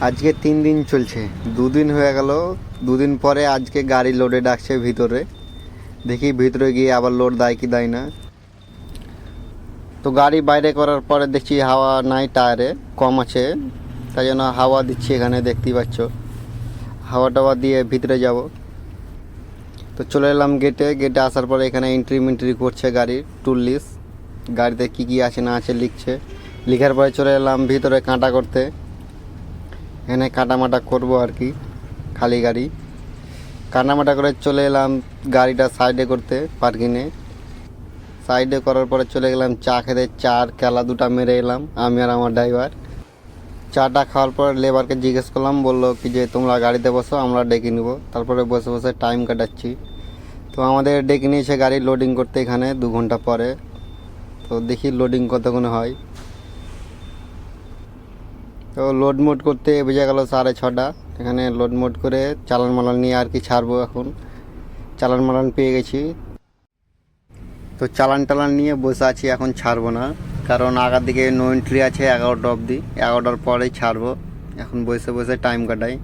আজকে 3 দিন চলছে, 2 দিন হয়ে গেল। 2 দিন পরে আজকে গাড়ি লোডে ডাকছে ভিতরে। দেখি ভিতরে গিয়ে আবার লোড দেয় কি দেয় না। তো গাড়ি বাইরে করার পরে দেখছি হাওয়া নাই, টায়ারে কম আছে, তাই জন্য হাওয়া দিচ্ছি। এখানে দেখতেই পাচ্ছ হাওয়া টাওয়া দিয়ে ভিতরে যাব। তো চলে এলাম গেটে। গেটে আসার পরে এখানে এন্ট্রি করছে গাড়ির টুল লিস্ট, গাড়িতে কি কি আছে না আছে লিখছে। লিখার পরে চলে এলাম ভিতরে কাঁটা করতে। এখানে কাটামাটা করবো আর কি, খালি গাড়ি কাটামাটা করে চলে এলাম গাড়িটা সাইডে করতে পার্কিংয়ে। সাইডে করার পরে চলে গেলাম চা খেতে। চার কেলা 2টা মেরে এলাম আমি আর আমার ড্রাইভার। চাটা খাওয়ার পর লেবারকে জিজ্ঞেস করলাম, বললো কি যে তোমরা গাড়িতে বসো, আমরা ডেকে নিব। তারপরে বসে বসে টাইম কাটাচ্ছি। তো আমাদের ডেকে নিয়েছে গাড়ি লোডিং করতে এখানে 2 ঘন্টা পরে। তো দেখি লোডিং কতক্ষণ হয়। তো লোড মোড করতে বেজে গেল 6:30। এখানে লোড মোড করে চালান মালান নিয়ে আর কি ছাড়বো। এখন চালান মালান পেয়ে গেছি, তো চালান টালান নিয়ে বসে আছি। এখন ছাড়বো না, কারণ আগার দিকে নো এন্ট্রি আছে 11টা অবধি। 11টার পরেই ছাড়বো। এখন বসে বসে টাইম কাটাই।